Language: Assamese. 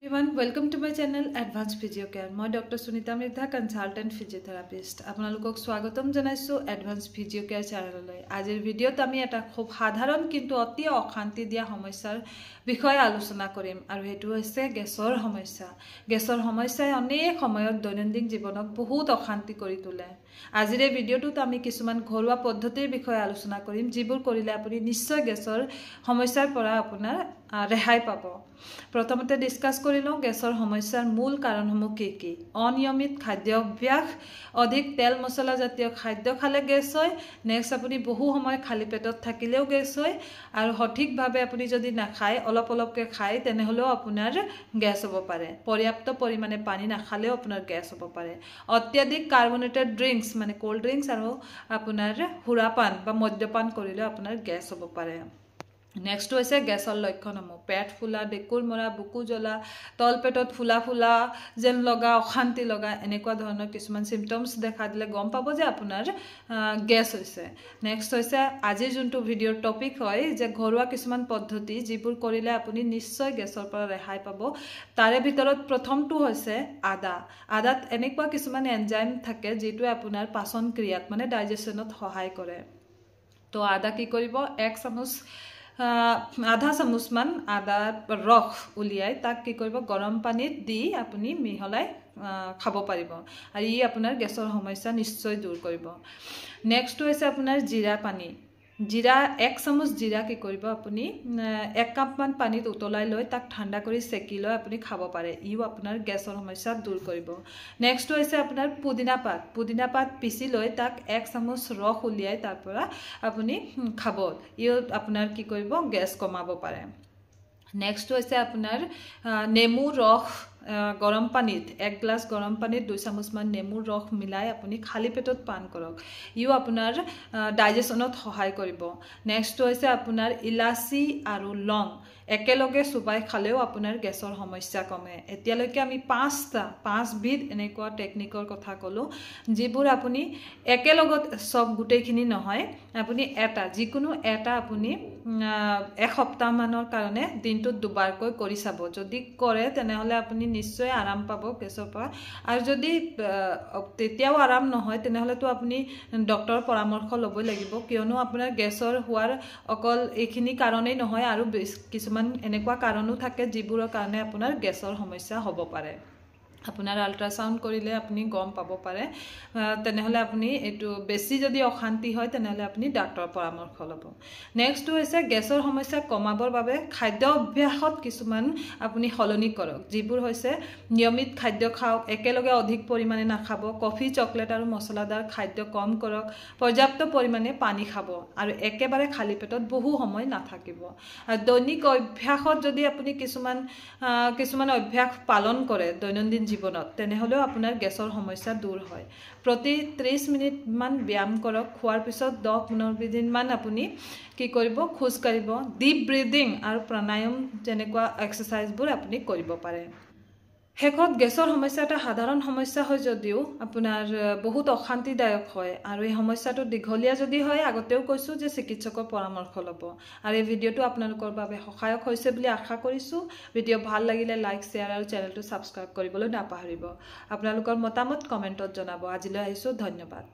Everyone, welcome to my channel Advanced Physio Care. মই ডক্টৰ সুনিতা মৃধা কনসালটেন্ট ফিজিওথেৰাপিষ্ট আপোনালোকক স্বাগতম জনাইছো এডভান্স ফিজিও কেয়াৰ চেনেললৈ। আজিৰ ভিডিঅ'ত আমি এটা খুব সাধাৰণ কিন্তু অতি অশান্তি দিয়া সমস্যাৰ বিষয়ে আলোচনা কৰিম আৰু এটো হৈছে গেছৰ সমস্যা। গেছৰ সমস্যাই অনেক সময়ত দৈনন্দিন জীৱনক বহুত অশান্তি কৰি তোলে। আজিৰ এই ভিডিঅ'টোত আমি কিছুমান ঘৰুৱা পদ্ধতিৰ বিষয়ে আলোচনা কৰিম যিবোৰ কৰিলে আপুনি নিশ্চয় গেছৰ সমস্যাৰ পৰা আপোনাৰ ৰেহাই পাব। প্ৰথমতে ডিসকাস কৰি লওঁ গেছৰ সমস্যাৰ মূল কাৰণসমূহ কি কি। অনিয়মিত খাদ্য অভ্যাস, অধিক তেল মছলা জাতীয় খাদ্য খালে গেছ হয়। নেক্সট আপুনি বহু সময় খালি পেটত থাকিলেও গেছ হয় আৰু সঠিকভাৱে আপুনি যদি নাখায় অলপ অলপকৈ খায় তেনেহলেও আপোনাৰ গেছ হ'ব পাৰে। পৰ্যাপ্ত পৰিমাণে পানী নাখালেও আপোনাৰ গেছ হ'ব পাৰে। অত্যাধিক কাৰ্বনেটেড ড্ৰিংকস মানে কোল্ড ড্ৰিংকস আৰু আপোনাৰ সুৰাপান বা মদ্যপান কৰিলেও আপোনাৰ গেছ হ'ব পাৰে। নেক্সট হৈছে গেছৰ লক্ষণসমূহ। পেট ফুলা, ডেকুৰ মৰা, বুকু জ্বলা, তলপেটত ফুলা ফুলা যেন লগা, অশান্তি লগা এনেকুৱা ধৰণৰ কিছুমান সিম্পটমস দেখা দিলে গম পাব যে আপোনাৰ গেছ হৈছে। নেক্সট হৈছে আজিৰ যোনটো ভিডিঅ'ৰ টপিক হয় যে ঘৰুৱা কিছুমান পদ্ধতি যিবোৰ কৰিলে আপুনি নিশ্চয় গেছৰ পৰা ৰেহাই পাব। তাৰে ভিতৰত প্ৰথমটো হৈছে আদা। আদাত এনেকুৱা কিছুমান এনজাইম থাকে যিটোৱে আপোনাৰ পাচন ক্ৰিয়াত মানে ডাইজেশনত সহায় কৰে। তো আদা কি কৰিব, আধা চামুচমান আদাৰ ৰস উলিয়াই তাক কি কৰিব গৰম পানীত দি আপুনি মিহলাই খাব পাৰিব আৰু ই আপোনাৰ গেছৰ সমস্যা নিশ্চয় দূৰ কৰিব। নেক্সট হৈছে আপোনাৰ জিৰা পানী। জিৰা 1 চামুচ জিৰা কি কৰিব আপুনি 1 কাপমান পানীত উতলাই লৈ তাক ঠাণ্ডা কৰি সেকি লৈ আপুনি খাব পাৰে। ইও আপোনাৰ গেছৰ সমস্যা দূৰ কৰিব। নেক্সট হৈছে আপোনাৰ পুদিনা পাত। পুদিনা পাত পিচি লৈ তাক 1 চামুচ ৰস উলিয়াই তাৰ পৰা আপুনি খাব। ইও আপোনাৰ কি কৰিব গেছ কমাব পাৰে। নেক্সট হৈছে আপোনাৰ নেমু ৰস গৰম পানীত 1 গ্লাস গৰম পানীত 2 চামুচমান নেমুৰ ৰস মিলাই আপুনি খালি পেটত পান কৰক। ইও আপোনাৰ ডাইজেশনত সহায় কৰিব। নেক্সট হৈছে আপোনাৰ ইলাচি আৰু লং একেলগে চুবাই খালেও আপোনাৰ গেছৰ সমস্যা কমে। এতিয়ালৈকে আমি 5 বিধ এনেকুৱা টেকনিকৰ কথা ক'লো যিবোৰ আপুনি একেলগত সব গুটেইখিনি নহয়, আপুনি যিকোনো এটা আপুনি এসপ্তাহ মানৰ কাৰণে দিনটোত দুবাৰকৈ কৰি চাব। যদি কৰে তেনেহলে আপুনি নিশ্চয় আৰাম পাব গেছৰ পৰা। আৰু যদি তেতিয়াও আৰাম নহয় তেনেহলে তো আপুনি ডক্টৰৰ পৰামৰ্শ ল'বই লাগিব, কিয়নো আপোনাৰ গেছৰ হোৱাৰ অকল এইখিনি কাৰণেই নহয় আৰু কিছুমান এনেকুৱা কাৰণো থাকে যিবোৰৰ কাৰণে আপোনাৰ গেছৰ সমস্যা হ'ব পাৰে। আপোনাৰ আল্ট্ৰাসাউন্ড কৰিলে আপুনি গম পাব পাৰে। তেনেহলে আপুনি এটো বেছি যদি অশান্তি হয় তেনেহলে আপুনি ডাক্তৰৰ পৰামৰ্শ ল'ব। নেক্সট হৈছে গেছৰ সমস্যা কমাবৰ বাবে খাদ্য অভ্যাসত কিছুমান আপুনি সলনি কৰক, যিবোৰ হৈছে নিয়মিত খাদ্য খাওক, একেলগে অধিক পৰিমাণে নাখাব, কফি, চকলেট আৰু মছলাদাৰ খাদ্য কম কৰক, পৰ্যাপ্ত পৰিমাণে পানী খাব আৰু একেবাৰে খালি পেটত বহু সময় নাথাকিব। আৰু দৈনিক অভ্যাসত যদি আপুনি কিছুমান অভ্যাস পালন কৰে দৈনন্দিন জীৱনত তেনেহলেও আপোনাৰ গেছৰ সমস্যা দূৰ হয়। প্ৰতি 30 মিনিটমান ব্যায়াম কৰক। খোৱাৰ পিছত 10-15 দিনমান আপুনি কি কৰিব খোজ কাঢ়িব। ডিপ ব্ৰিদিং আৰু প্ৰাণায়াম যেনেকুৱা এক্সাৰসাইজবোৰ আপুনি কৰিব পাৰে। শেষত গেছৰ সমস্যা এটা সাধাৰণ সমস্যা হয় যদিও আপোনাৰ বহুত অশান্তিদায়ক হয় আৰু এই সমস্যাটো দীঘলীয়া যদি হয় আগতেও কৈছো যে চিকিৎসকৰ পৰামৰ্শ ল'ব। আৰু এই ভিডিঅ'টো আপোনালোকৰ বাবে সহায়ক হৈছে বুলি আশা কৰিছো। ভিডিঅ' ভাল লাগিলে লাইক, শ্বেয়াৰ আৰু চেনেলটো সাবস্ক্ৰাইব কৰিবলৈ নাপাহৰিব। আপোনালোকৰ মতামত কমেন্টত জনাব। আজিলৈ আহিছো, ধন্যবাদ।